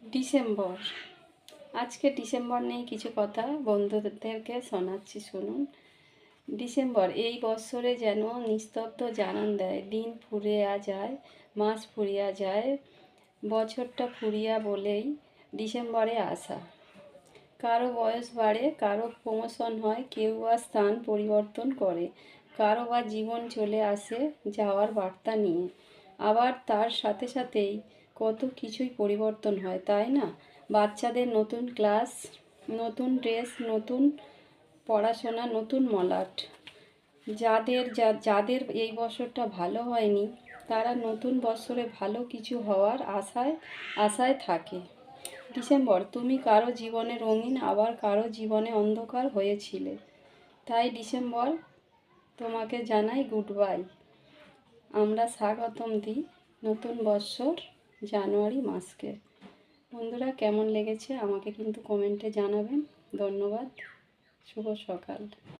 December. আজকে December নিয়ে কিছু কথা বন্ধুদেরকে শোনাচ্ছি, শুনুন। ডিসেম্বর এই বৎসরে যেন নিস্তব্ধ জানান দেয়, দিন ফুরিয়া যায়, মাস ফুরিয়া যায়, বছরটা ফুরিয়া বলেই ডিসেম্বরে আসা। কারো বয়স বাড়ে, কারো প্রমোশন হয়, কেউ বা স্থান পরিবর্তন করে, কারো বা জীবন চলে আসে যাওয়ার বার্তা নিয়ে। আবার তার সাথে সাথেই কত কিছুই পরিবর্তন হয়, তাই না? বাচ্চাদের নতুন ক্লাস, নতুন ড্রেস, নতুন পড়াশোনা, নতুন মলাট। যাদের এই বছরটা ভালো হয়নি, তারা নতুন বছরে ভালো কিছু হওয়ার আশায় থাকে। ডিসেম্বর, তুমি কারো জীবনে রঙিন, আবার কারো জীবনে অন্ধকার হয়েছিলে। তাই ডিসেম্বর তোমাকে জানাই গুড বাই। আমরা স্বাগতম দিই নতুন বৎসর জানুয়ারি মাসকে। বন্ধুরা, কেমন লেগেছে আমাকে কিন্তু কমেন্টে জানাবেন। ধন্যবাদ। শুভ সকাল।